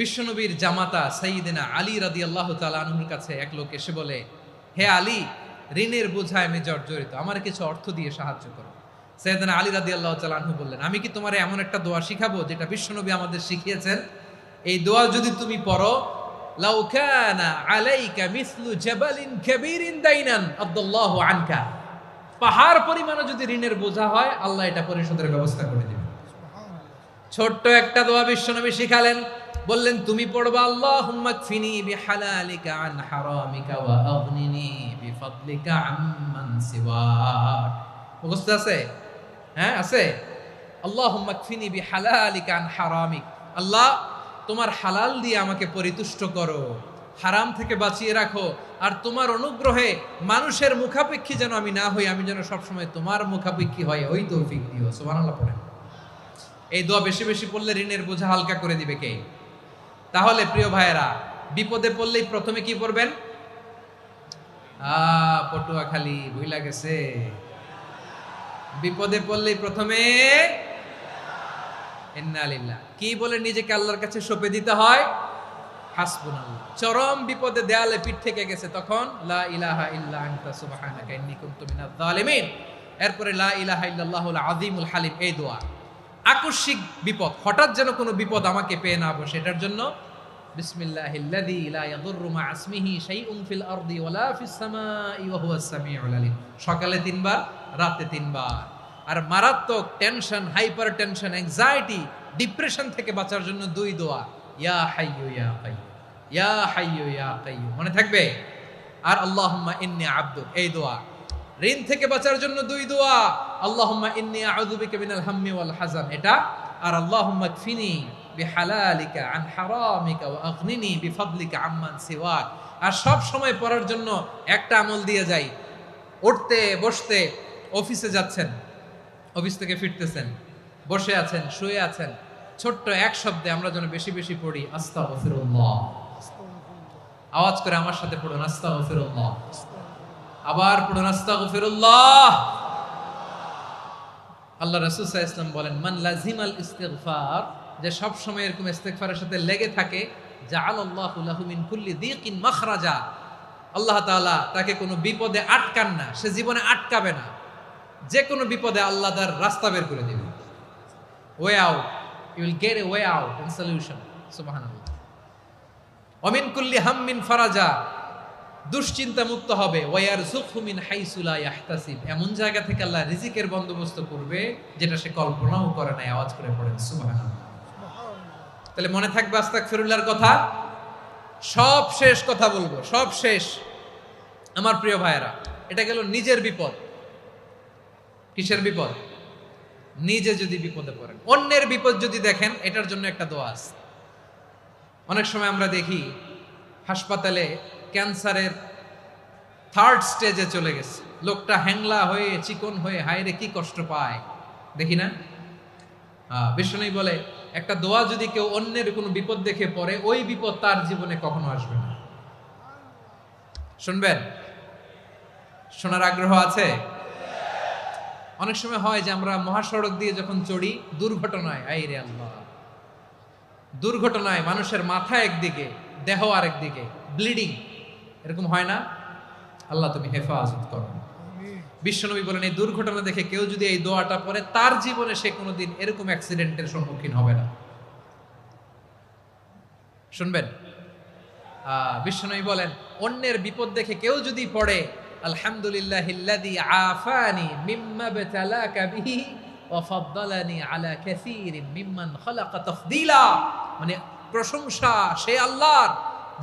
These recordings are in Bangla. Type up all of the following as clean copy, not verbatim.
বিশ্বনবীর জামাতা সাইয়্যিদিনা আলী রাদিয়াল্লাহু তাআলা আনহুর কাছে এক লোক এসে বলে, হে আলী, ঋণের বোঝায় আমি জর্জরিত, আমার কিছু অর্থ দিয়ে সাহায্য করো। সাইয়্যিদিনা আলী রাদিয়াল্লাহু তাআলা আনহু বললেন, আমি কি তোমারে এমন একটা দোয়া শিখাবো যেটা বিশ্বনবী আমাদের শিখিয়েছেন? এই দোয়া যদি তুমি পড়ো, লাউ কানা আলাইকা মিসলু জাবালিন কাবীরিন দাইনান আদাল্লাহু আনকা, পাহাড় পরিমাণও যদি ঋণের বোঝা হয়, আল্লাহ এটা পরিশোধের ব্যবস্থা করে দিবেন। ছোট্ট একটা দোয়া বিশ্বনবী শিখালেন, বললেন তুমি পড়বা, আল্লাহুম্মা কফিনি বিহালালিকা আন হারামিকা ওয়া আগনিনি বিফাদলিকা আম্মান সিওয়াক। মুখস্থ আছে? হ্যাঁ আছে। আল্লাহুম্মা কফিনি বিহালালিকা আন হারামিক, আল্লাহ তোমার হালাল দিয়ে আমাকে পরিতুষ্ট করো, হারাম থেকে বাঁচিয়ে রাখো, আর তোমার অনুগ্রহে মানুষের মুখাপেক্ষী যেন আমি না হই, আমি যেন সবসময় তোমার মুখাপেক্ষী হয়, ওই তৌফিক দিও। সুবহানাল্লাহ পড়েন। এই দোয়া বেশি বেশি পড়লে ঋণের বোঝা হালকা করে দিবে কে? তাহলে প্রিয় ভাইয়েরা, বিপদে পড়লেই প্রথমে কি পড়বেন? পটুয়াখালী ভুইলা গেছে। বিপদে পড়লেই প্রথমে ইন্না লিল্লাহ কি বলে নিজেকে আল্লাহর কাছে সঁপে দিতে হয়? হাসবুনাল্লাহ। চরম বিপদে দেয়ালে পিঠ থেকে গেছে, তখন লা ইলাহা ইল্লা আনতা সুবহানাকা ইন্নী কুনতু মিনাজ জালিমিন। এরপরে লা ইলাহা ইল্লাল্লাহুল আযীমুল হালিম, এই দোয়া। আকস্মিক বিপদ, হঠাৎ যেন কোনো বিপদ আমাকে পেয়ে না বসে, এটার জন্য বিসমিল্লাহিল্লাযী লা ইয়াদুররু মা ইসমিহি শাইউন ফিল আরদি ওয়ালা ফিস সামাই ওয়া হুয়াস সামিউল আলীম। সকালে 3 বার, রাতে 3 বার। আর মারাত্মক tension, hyper tension, anxiety, depression থেকে বাঁচার জন্য 2 দোয়া, ইয়া হাইয়্যু ইয়া কাইয়্যুম, ইয়া হাইয়্যু ইয়া কাইয়্যুম, মনে থাকবে? আর আল্লাহুম্মা ইন্নী আবদুক, এই দোয়া। ঋণ থেকে বাঁচার জন্য 2 দোয়া, আল্লাহুম্মা ইন্নী আউযু বিকা মিনাল হাম্মি ওয়াল হাযান, এটা। আর আল্লাহুম্মা কফিনি বিহালালিকা আন হারামিকা ওয়া আগনিনি বিফাদলিকা আম্মান সিওয়াক। আর সব সময় পড়ার জন্য একটা আমল দিয়ে যাই, উঠতে বসতে, অফিসে যাচ্ছেন, অফিস থেকে ফিরতেছেন, বসে আছেন, শুয়ে আছেন, ছোট্ট এক শব্দে আমরা যেন বেশি বেশি পড়ি আস্তাগফিরুল্লাহ। আওয়াজ করে আমার সাথে পড়ুন, আস্তাগফিরুল্লাহ। আবার পড়ুন, আস্তাগফিরুল্লাহ। আল্লাহ রাসূল সাল্লাল্লাহু আলাইহি ওয়াসাল্লাম বলেন, মান লাজিমাল ইস্তিগফার, যে সব সময় এরকম ইস্তিগফারের সাথে লেগে থাকে, জাআলাল্লাহু লাহু মিন কুল্লি দিকিন মাখরাজা, আল্লাহ তাআলা তাকে কোনো বিপদে আটকান না, সে জীবনে আটকাবে না, যে কোনো বিপদে আল্লাহ তার রাস্তা বের করে দিবে। Way out, you will get a way out and solution. সুবহানাল্লাহ। ওয়া মিন কুল্লি হাম্মিন ফারাজা, দুশ্চিন্তা মুক্ত হবে। ওয়ারযুকহু মিন হাইসু লা ইয়াহতাসিব, এমন জায়গা থেকে আল্লাহ রিজিকের বন্দোবস্ত করবে যেটা সে কল্পনাও করে নাই। আওয়াজ করে পড়েন সুবহানাল্লাহ। তাহলে মনে থাকবে আস্তাগফিরুল্লাহর কথা। সব শেষ কথা বলবো, সব শেষ আমার প্রিয় ভাইয়েরা। এটা গেল নিজের বিপদ। কিসের বিপদ? নিজে যদি বিপদে পড়েন। অন্যের বিপদ যদি দেখেন, এটার জন্য একটা দোয়া আছে। অনেক সময় আমরা দেখি হাসপাতালে ক্যান্সারের 3rd স্টেজে চলে গেছে, লোকটা হ্যাংলা হয়ে, চিকন হয়ে, হায়রে কি কষ্ট পায়, দেখি না? বিষ্ণু বলে, একটা দোয়া যদি কেউ অন্যের কোনো বিপদ দেখে পড়ে, ওই বিপদ তার জীবনে কখনো আসবে না। শুনবেন? শোনার আগ্রহ আছে? অনেক সময় হয় যে আমরা মহাসড়ক দিয়ে যখন চড়ি, দুর্ঘটনায়, আইরে আল্লাহ, দুর্ঘটনায় মানুষের মাথা একদিকে, দেহ আরেকদিকে, ব্লিডিং, এরকম হয় না? আল্লাহ তুমি হেফাজত করো। বিশ্বনবী বলেন, এই দুর্ঘটনা দেখে কেউ যদি এই দোয়াটা পড়ে, তার জীবনে সে কোনোদিন এরকম অ্যাক্সিডেন্টের সম্মুখীন হবে না। শুনবেন? বিশ্বনবী বলেন, অন্যের বিপদ দেখে কেউ যদি পড়ে, আলহামদুলিল্লাহিল্লাযী আফানি মিম্মা বতালাকা বিহি ওয়া ফাদ্দালানি আলা কাসীরিন মিম্মান খালাকা তাফদীলা, মানে প্রশংসা সে আল্লাহর,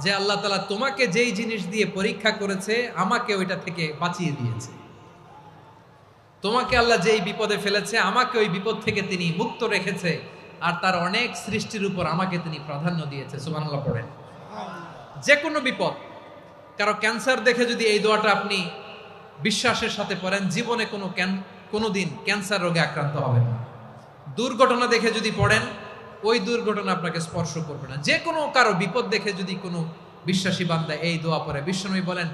যে আল্লাহ তাআলা তোমাকে যেই জিনিস দিয়ে পরীক্ষা করেছে, আমাকে ওইটা থেকে বাঁচিয়ে দিয়েছে। তোমাকে আল্লাহ যেই বিপদে ফেলেছে, আমাকে ওই বিপদ থেকে তিনি মুক্ত রেখেছে, আর তার অনেক সৃষ্টির উপর আমাকে তিনি প্রাধান্য দিয়েছে। সুবহানাল্লাহ পড়েন। যে কোনো বিপদ, কারো ক্যান্সার দেখে যদি এই দোয়াটা আপনি বিশ্বাসের সাথে পড়েন, জীবনে কোনোদিন ক্যান্সার রোগে আক্রান্ত হবেন না। দুর্ঘটনা দেখে যদি পড়েন, ওই দুর্ঘটনা আপনাকে স্পর্শ করবে না। যে কোনো কারো বিপদ দেখে যদি কোনো বিশ্বাসী বান্দা এই দোয়া পড়ে, বিশ্বনবী বলেন,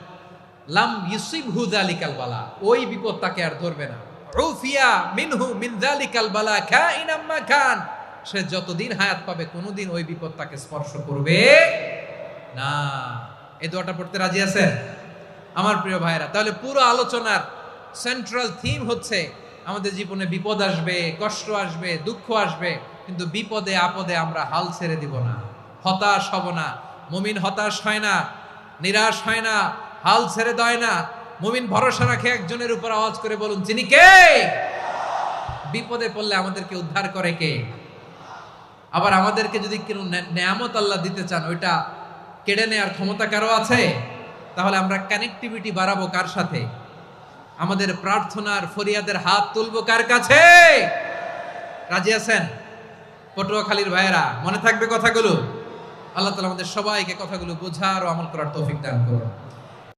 লাম ইউসিবহু যালিকাল বালা, ওই বিপদ তাকে আর ধরবে না। উফিয়া মিনহু মিন যালিকাল বালা কাইনাম মা কান, সে যতদিন হায়াত পাবে কোনোদিন ওই বিপদ তাকে স্পর্শ করবে না। এই দোয়াটা পড়তে রাজি আছেন আমার প্রিয় ভাইরা? তাহলে পুরো আলোচনার সেন্ট্রাল থিম হচ্ছে আমাদের জীবনে বিপদ আসবে, কষ্ট আসবে, দুঃখ আসবে, কিন্তু বিপদে আপদে আমরা হাল ছেড়ে দিব না, হতাশ হব না। মুমিন হতাশ হয় না, নিরাশ হয় না, হাল ছেড়ে দেয় না। মুমিন ভরসা রাখে একজনের উপর। আওয়াজ করে বলুন, যিনি কে? বিপদে পড়লে আমাদেরকে উদ্ধার করে কে? আবার আমাদেরকে যদি কোনো নেয়ামত আল্লাহ দিতে চান, ওইটা কেড়ে নেওয়ার ক্ষমতা কারো আছে? তাহলে আমরা কানেক্টিভিটি বাড়াবো কার সাথে? আমাদের প্রার্থনার ফরিয়াদের হাত তুলবো কার কাছে? রাজি আছেন পটুয়াখালীর ভাইয়েরা? মনে থাকবে কথাগুলো? আল্লাহ তাআলা আমাদের সবাইকে কথাগুলো বোঝার ও আমল করার তৌফিক দান করুন।